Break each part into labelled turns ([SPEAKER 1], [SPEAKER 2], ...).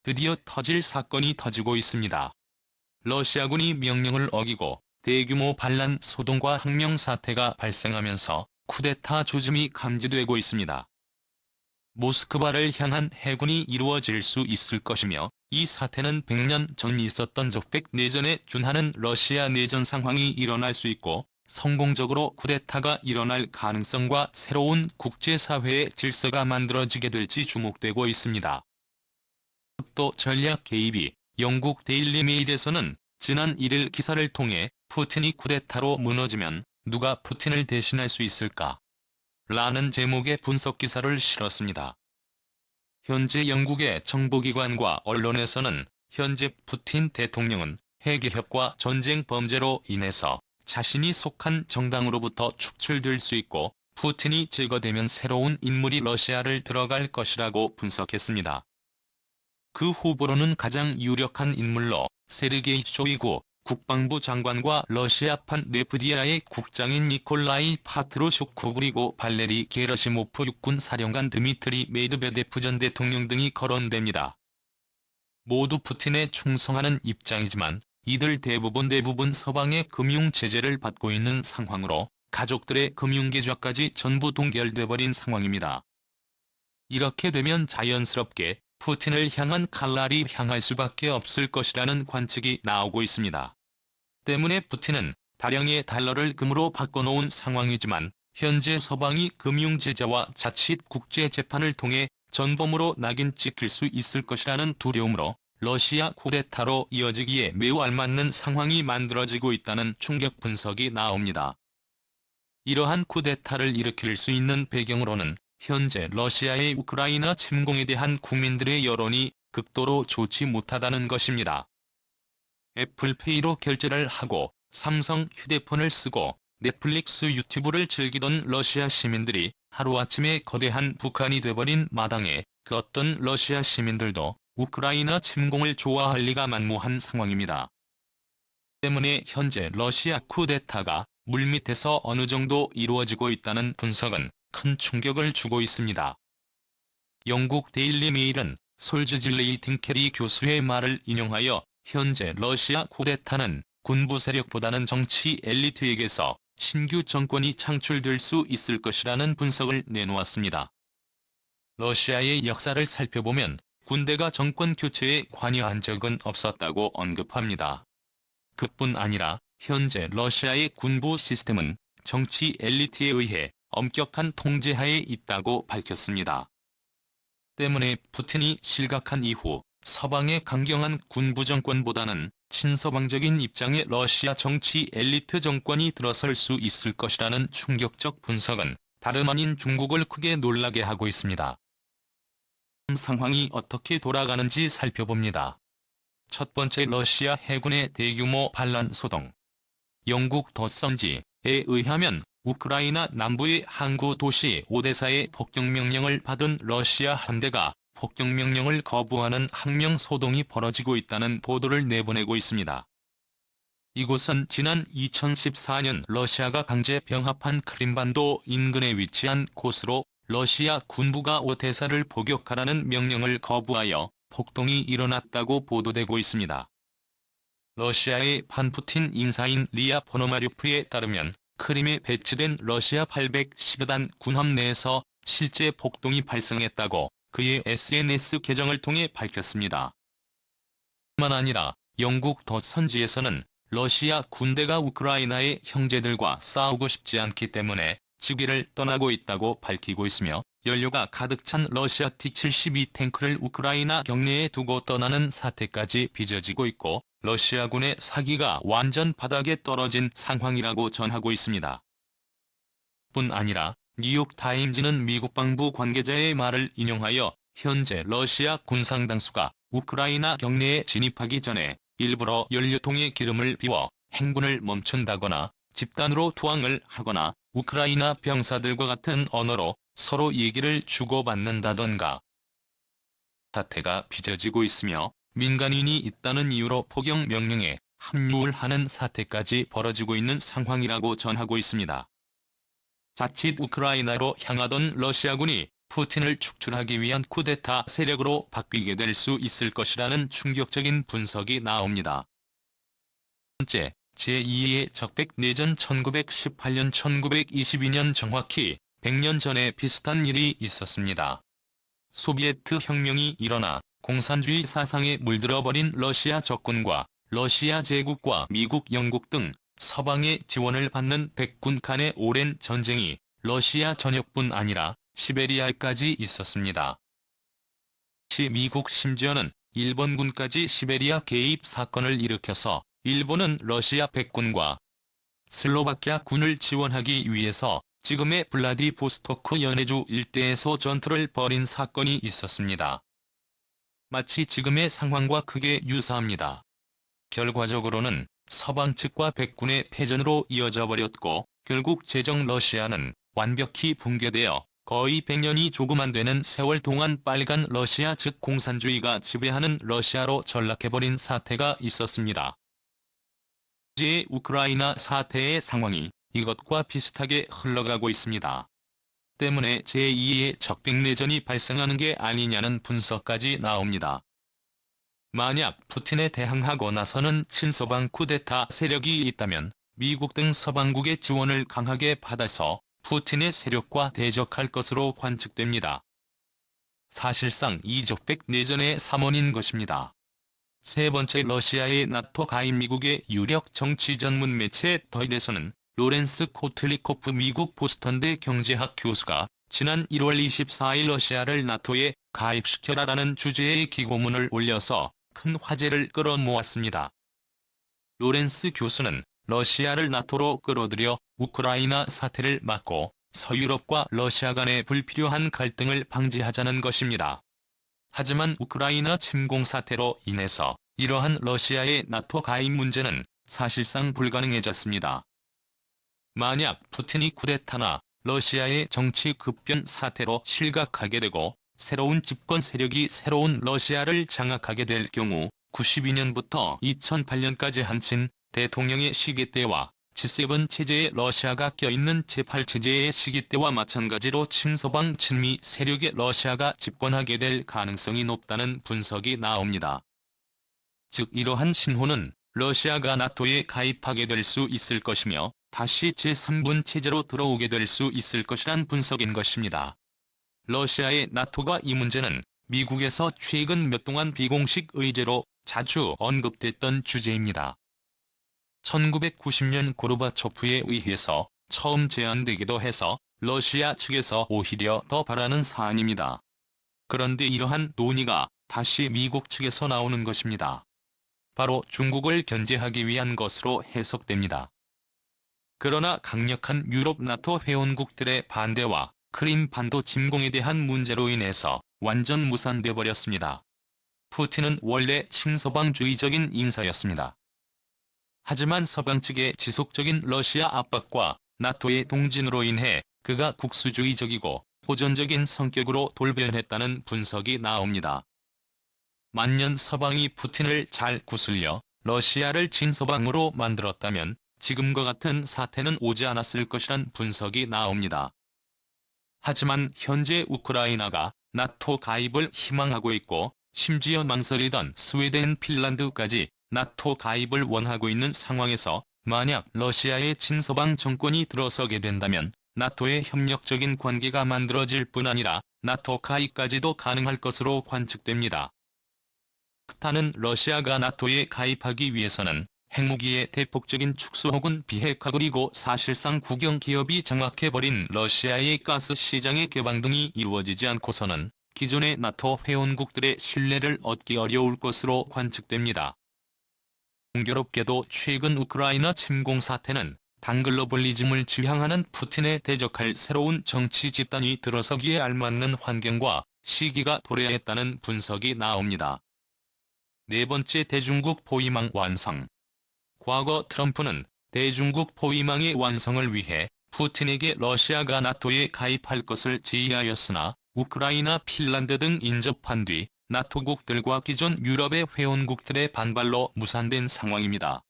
[SPEAKER 1] 드디어 터질 사건이 터지고 있습니다. 러시아군이 명령을 어기고 대규모 반란 소동과 항명 사태가 발생하면서 쿠데타 조짐이 감지되고 있습니다. 모스크바를 향한 해군이 이루어질 수 있을 것이며, 이 사태는 100년 전 있었던 적백 내전에 준하는 러시아 내전 상황이 일어날 수 있고, 성공적으로 쿠데타가 일어날 가능성과 새로운 국제사회의 질서가 만들어지게 될지 주목되고 있습니다. 또 전략 개입이 영국 데일리 메일에서는 지난 1일 기사를 통해 푸틴이 쿠데타로 무너지면 누가 푸틴을 대신할 수 있을까? 라는 제목의 분석 기사를 실었습니다. 현재 영국의 정보기관과 언론에서는 현재 푸틴 대통령은 핵개혁과 전쟁 범죄로 인해서 자신이 속한 정당으로부터 축출될 수 있고, 푸틴이 제거되면 새로운 인물이 러시아를 들어갈 것이라고 분석했습니다. 그 후보로는 가장 유력한 인물로 세르게이 쇼이구 국방부 장관과 러시아판 네프디아의 국장인 니콜라이 파트루쇼크, 그리고 발레리 게러시모프 육군 사령관, 드미트리 메드베데프 전 대통령 등이 거론됩니다. 모두 푸틴에 충성하는 입장이지만 이들 대부분 서방의 금융 제재를 받고 있는 상황으로 가족들의 금융계좌까지 전부 동결돼 버린 상황입니다. 이렇게 되면 자연스럽게 푸틴을 향한 칼날이 향할 수밖에 없을 것이라는 관측이 나오고 있습니다. 때문에 푸틴은 다량의 달러를 금으로 바꿔놓은 상황이지만, 현재 서방이 금융제재와 자칫 국제재판을 통해 전범으로 낙인 찍힐 수 있을 것이라는 두려움으로 러시아 쿠데타로 이어지기에 매우 알맞는 상황이 만들어지고 있다는 충격 분석이 나옵니다. 이러한 쿠데타를 일으킬 수 있는 배경으로는 현재 러시아의 우크라이나 침공에 대한 국민들의 여론이 극도로 좋지 못하다는 것입니다. 애플페이로 결제를 하고 삼성 휴대폰을 쓰고 넷플릭스, 유튜브를 즐기던 러시아 시민들이 하루아침에 거대한 북한이 돼버린 마당에 그 어떤 러시아 시민들도 우크라이나 침공을 좋아할 리가 만무한 상황입니다. 때문에 현재 러시아 쿠데타가 물밑에서 어느 정도 이루어지고 있다는 분석은 큰 충격을 주고 있습니다. 영국 데일리 메일은 솔즈질레이팅 캐리 교수의 말을 인용하여 현재 러시아 쿠데타는 군부 세력보다는 정치 엘리트에게서 신규 정권이 창출될 수 있을 것이라는 분석을 내놓았습니다. 러시아의 역사를 살펴보면 군대가 정권 교체에 관여한 적은 없었다고 언급합니다. 그뿐 아니라 현재 러시아의 군부 시스템은 정치 엘리트에 의해 엄격한 통제하에 있다고 밝혔습니다. 때문에 푸틴이 실각한 이후 서방의 강경한 군부 정권보다는 친서방적인 입장의 러시아 정치 엘리트 정권이 들어설 수 있을 것이라는 충격적 분석은 다름 아닌 중국을 크게 놀라게 하고 있습니다. 상황이 어떻게 돌아가는지 살펴봅니다. 첫 번째, 러시아 해군의 대규모 반란 소동. 영국 더 선지에 의하면 우크라이나 남부의 항구 도시 오데사의 폭격명령을 받은 러시아 함대가 폭격명령을 거부하는 항명 소동이 벌어지고 있다는 보도를 내보내고 있습니다. 이곳은 지난 2014년 러시아가 강제 병합한 크림반도 인근에 위치한 곳으로, 러시아 군부가 오데사를 포격하라는 명령을 거부하여 폭동이 일어났다고 보도되고 있습니다. 러시아의 반푸틴 인사인 리아 포노마리오프에 따르면 크림에 배치된 러시아 810여 단 군함 내에서 실제 폭동이 발생했다고 그의 SNS 계정을 통해 밝혔습니다. 뿐만 아니라 영국 더 선지에서는 러시아 군대가 우크라이나의 형제들과 싸우고 싶지 않기 때문에 지기를 떠나고 있다고 밝히고 있으며, 연료가 가득 찬 러시아 T-72 탱크를 우크라이나 경내에 두고 떠나는 사태까지 빚어지고 있고, 러시아군의 사기가 완전 바닥에 떨어진 상황이라고 전하고 있습니다. 뿐 아니라 뉴욕타임즈는 미국 방부 관계자의 말을 인용하여 현재 러시아 군 상당수가 우크라이나 경내에 진입하기 전에 일부러 연료통의 기름을 비워 행군을 멈춘다거나 집단으로 투항을 하거나 우크라이나 병사들과 같은 언어로 서로 얘기를 주고받는다던가 사태가 빚어지고 있으며, 민간인이 있다는 이유로 포격 명령에 합류를 하는 사태까지 벌어지고 있는 상황이라고 전하고 있습니다. 자칫 우크라이나로 향하던 러시아군이 푸틴을 축출하기 위한 쿠데타 세력으로 바뀌게 될 수 있을 것이라는 충격적인 분석이 나옵니다. 번째, 제2의 적백내전 1918년-1922년 정확히 100년 전에 비슷한 일이 있었습니다. 소비에트 혁명이 일어나 공산주의 사상에 물들어버린 러시아 적군과 러시아 제국과 미국, 영국 등 서방의 지원을 받는 백군 간의 오랜 전쟁이 러시아 전역뿐 아니라 시베리아까지 있었습니다. 미국 심지어는 일본군까지 시베리아 개입 사건을 일으켜서 일본은 러시아 백군과 슬로바키아 군을 지원하기 위해서 지금의 블라디보스토크 연해주 일대에서 전투를 벌인 사건이 있었습니다. 마치 지금의 상황과 크게 유사합니다. 결과적으로는 서방 측과 백군의 패전으로 이어져 버렸고 결국 제정 러시아는 완벽히 붕괴되어 거의 100년이 조금 안 되는 세월 동안 빨간 러시아 즉 공산주의가 지배하는 러시아로 전락해버린 사태가 있었습니다. 현재의 우크라이나 사태의 상황이 이것과 비슷하게 흘러가고 있습니다. 때문에 제2의 적백내전이 발생하는 게 아니냐는 분석까지 나옵니다. 만약 푸틴에 대항하고 나서는 친서방 쿠데타 세력이 있다면 미국 등 서방국의 지원을 강하게 받아서 푸틴의 세력과 대적할 것으로 관측됩니다. 사실상 이 적백내전의 삼원인 것입니다. 세 번째, 러시아의 나토 가입. 미국의 유력 정치 전문 매체 더일에서는 로렌스 코틀리코프 미국 보스턴대 경제학 교수가 지난 1월 24일 러시아를 나토에 가입시켜라라는 주제의 기고문을 올려서 큰 화제를 끌어모았습니다. 로렌스 교수는 러시아를 나토로 끌어들여 우크라이나 사태를 막고 서유럽과 러시아 간의 불필요한 갈등을 방지하자는 것입니다. 하지만 우크라이나 침공 사태로 인해서 이러한 러시아의 나토 가입 문제는 사실상 불가능해졌습니다. 만약 푸틴이 쿠데타나 러시아의 정치 급변 사태로 실각하게 되고 새로운 집권 세력이 새로운 러시아를 장악하게 될 경우 92년부터 2008년까지 한친 대통령의 시기 때와 G7 체제에 러시아가 껴있는 제8체제의 시기 때와 마찬가지로 친서방 친미 세력의 러시아가 집권하게 될 가능성이 높다는 분석이 나옵니다. 즉 이러한 신호는 러시아가 나토에 가입하게 될 수 있을 것이며 다시 제3분 체제로 들어오게 될 수 있을 것이란 분석인 것입니다. 러시아의 나토가 이 문제는 미국에서 최근 몇 동안 비공식 의제로 자주 언급됐던 주제입니다. 1990년 고르바초프에 의해서 처음 제안되기도 해서 러시아 측에서 오히려 더 바라는 사안입니다. 그런데 이러한 논의가 다시 미국 측에서 나오는 것입니다. 바로 중국을 견제하기 위한 것으로 해석됩니다. 그러나 강력한 유럽 나토 회원국들의 반대와 크림반도 침공에 대한 문제로 인해서 완전 무산돼 버렸습니다. 푸틴은 원래 친서방주의적인 인사였습니다. 하지만 서방 측의 지속적인 러시아 압박과 나토의 동진으로 인해 그가 국수주의적이고 호전적인 성격으로 돌변했다는 분석이 나옵니다. 만년 서방이 푸틴을 잘 구슬려 러시아를 친서방으로 만들었다면 지금과 같은 사태는 오지 않았을 것이란 분석이 나옵니다. 하지만 현재 우크라이나가 나토 가입을 희망하고 있고 심지어 망설이던 스웨덴, 핀란드까지 나토 가입을 원하고 있는 상황에서 만약 러시아의 친서방 정권이 들어서게 된다면 나토의 협력적인 관계가 만들어질 뿐 아니라 나토 가입까지도 가능할 것으로 관측됩니다. 타는 러시아가 나토에 가입하기 위해서는 핵무기의 대폭적인 축소 혹은 비핵화 그리고 사실상 국영 기업이 장악해버린 러시아의 가스 시장의 개방 등이 이루어지지 않고서는 기존의 나토 회원국들의 신뢰를 얻기 어려울 것으로 관측됩니다. 공교롭게도 최근 우크라이나 침공 사태는 반글로벌리즘을 지향하는 푸틴에 대적할 새로운 정치 집단이 들어서기에 알맞는 환경과 시기가 도래했다는 분석이 나옵니다. 네 번째, 대중국 포위망 완성. 과거 트럼프는 대중국 포위망의 완성을 위해 푸틴에게 러시아가 나토에 가입할 것을 제의하였으나 우크라이나, 핀란드 등 인접한 뒤 나토국들과 기존 유럽의 회원국들의 반발로 무산된 상황입니다.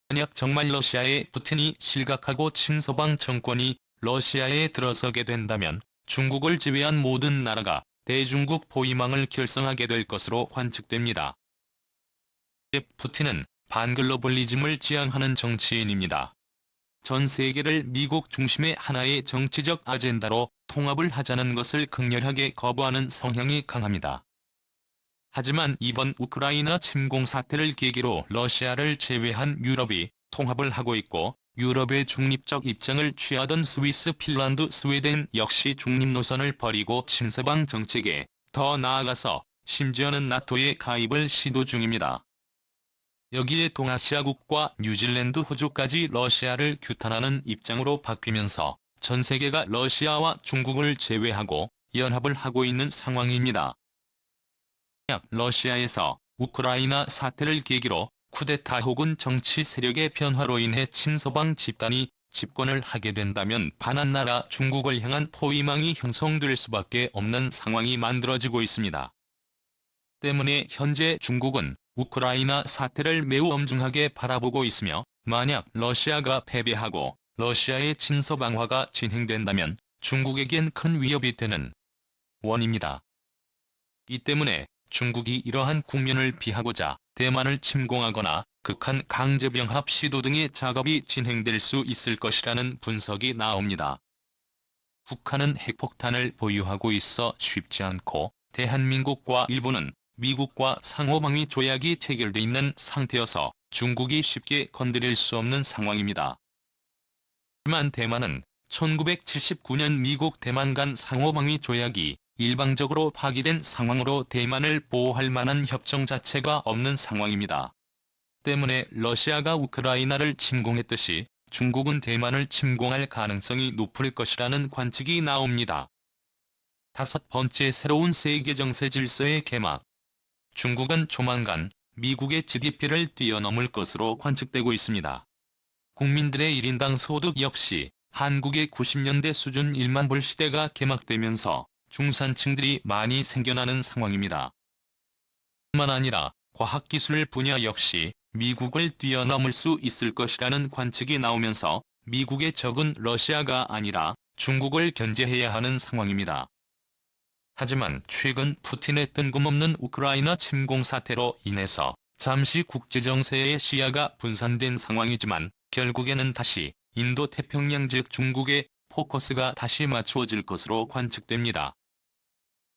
[SPEAKER 1] 만약 정말 러시아의 푸틴이 실각하고 친서방 정권이 러시아에 들어서게 된다면 중국을 제외한 모든 나라가 대중국 포위망을 결성하게 될 것으로 관측됩니다. 푸틴은 반글로벌리즘을 지향하는 정치인입니다. 전 세계를 미국 중심의 하나의 정치적 아젠다로 통합을 하자는 것을 극렬하게 거부하는 성향이 강합니다. 하지만 이번 우크라이나 침공 사태를 계기로 러시아를 제외한 유럽이 통합을 하고 있고, 유럽의 중립적 입장을 취하던 스위스, 핀란드, 스웨덴 역시 중립 노선을 버리고 친서방 정책에, 더 나아가서 심지어는 나토에 가입을 시도 중입니다. 여기에 동아시아국과 뉴질랜드, 호주까지 러시아를 규탄하는 입장으로 바뀌면서 전 세계가 러시아와 중국을 제외하고 연합을 하고 있는 상황입니다. 러시아에서 우크라이나 사태를 계기로 쿠데타 혹은 정치 세력의 변화로 인해 친서방 집단이 집권을 하게 된다면 반한나라 중국을 향한 포위망이 형성될 수밖에 없는 상황이 만들어지고 있습니다. 때문에 현재 중국은 우크라이나 사태를 매우 엄중하게 바라보고 있으며, 만약 러시아가 패배하고 러시아의 친서방화가 진행된다면 중국에겐 큰 위협이 되는 원입니다. 이 때문에 중국이 이러한 국면을 피하고자 대만을 침공하거나 극한 강제병합 시도 등의 작업이 진행될 수 있을 것이라는 분석이 나옵니다. 북한은 핵폭탄을 보유하고 있어 쉽지 않고, 대한민국과 일본은 미국과 상호방위 조약이 체결돼 있는 상태여서 중국이 쉽게 건드릴 수 없는 상황입니다. 하지만 대만은 1979년 미국 대만 간 상호방위 조약이 일방적으로 파기된 상황으로 대만을 보호할 만한 협정 자체가 없는 상황입니다. 때문에 러시아가 우크라이나를 침공했듯이 중국은 대만을 침공할 가능성이 높을 것이라는 관측이 나옵니다. 다섯 번째, 새로운 세계 정세 질서의 개막. 중국은 조만간 미국의 GDP를 뛰어넘을 것으로 관측되고 있습니다. 국민들의 1인당 소득 역시 한국의 90년대 수준 1만 불 시대가 개막되면서 중산층들이 많이 생겨나는 상황입니다. 뿐만 아니라 과학기술 분야 역시 미국을 뛰어넘을 수 있을 것이라는 관측이 나오면서 미국의 적은 러시아가 아니라 중국을 견제해야 하는 상황입니다. 하지만 최근 푸틴의 뜬금없는 우크라이나 침공 사태로 인해서 잠시 국제정세의 시야가 분산된 상황이지만 결국에는 다시 인도태평양 즉 중국에 포커스가 다시 맞추어질 것으로 관측됩니다.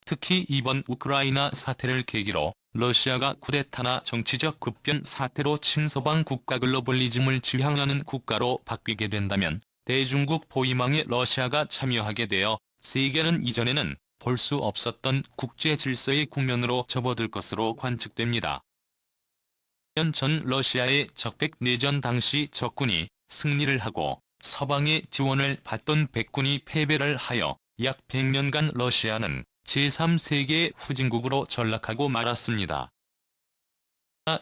[SPEAKER 1] 특히 이번 우크라이나 사태를 계기로 러시아가 쿠데타나 정치적 급변 사태로 친서방 국가 글로벌리즘을 지향하는 국가로 바뀌게 된다면 대중국 포위망에 러시아가 참여하게 되어 세계는 이전에는 볼 수 없었던 국제 질서의 국면으로 접어들 것으로 관측됩니다. 1년 전 러시아의 적백 내전 당시 적군이 승리를 하고 서방의 지원을 받던 백군이 패배를 하여 약 100년간 러시아는 제3세계 후진국으로 전락하고 말았습니다.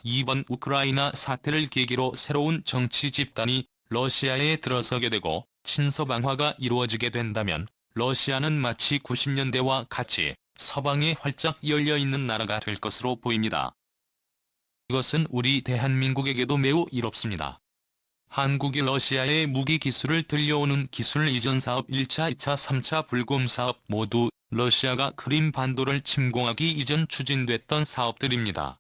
[SPEAKER 1] 이번 우크라이나 사태를 계기로 새로운 정치 집단이 러시아에 들어서게 되고 친서방화가 이루어지게 된다면 러시아는 마치 90년대와 같이 서방에 활짝 열려있는 나라가 될 것으로 보입니다. 이것은 우리 대한민국에게도 매우 이롭습니다. 한국이 러시아의 무기 기술을 들여오는 기술 이전 사업 1차, 2차, 3차 불곰 사업 모두 러시아가 크림 반도를 침공하기 이전 추진됐던 사업들입니다.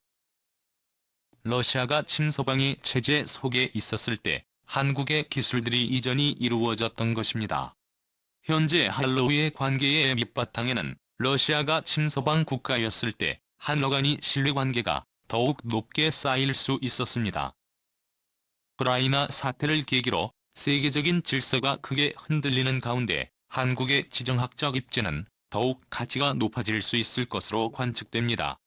[SPEAKER 1] 러시아가 친서방위 체제 속에 있었을 때 한국의 기술들이 이전이 이루어졌던 것입니다. 현재 한러의 관계의 밑바탕에는 러시아가 친서방 국가였을 때 한러 간의 신뢰관계가 더욱 높게 쌓일 수 있었습니다. 우크라이나 사태를 계기로 세계적인 질서가 크게 흔들리는 가운데 한국의 지정학적 입지는 더욱 가치가 높아질 수 있을 것으로 관측됩니다.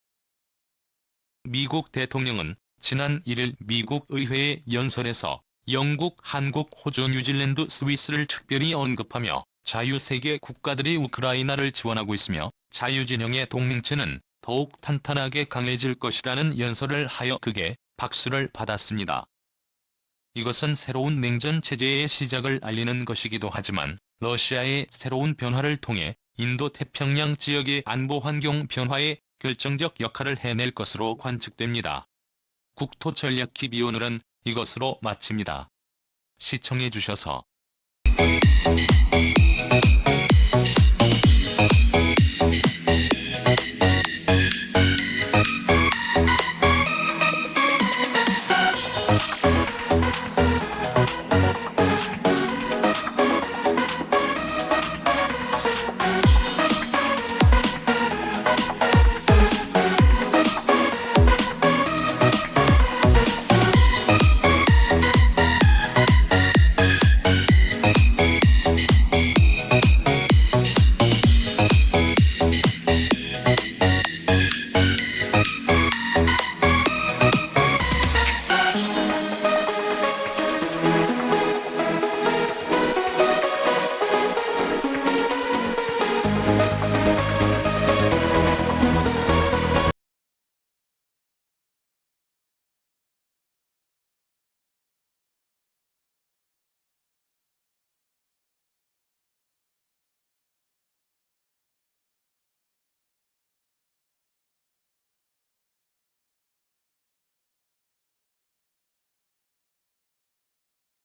[SPEAKER 1] 미국 대통령은 지난 1일 미국 의회의 연설에서 영국, 한국, 호주, 뉴질랜드, 스위스를 특별히 언급하며 자유세계 국가들이 우크라이나를 지원하고 있으며 자유진영의 동맹체는 더욱 탄탄하게 강해질 것이라는 연설을 하여 극의 박수를 받았습니다. 이것은 새로운 냉전 체제의 시작을 알리는 것이기도 하지만 러시아의 새로운 변화를 통해 인도태평양 지역의 안보 환경 변화에 결정적 역할을 해낼 것으로 관측됩니다. 국토전략TV 오늘은 이것으로 마칩니다. 시청해주셔서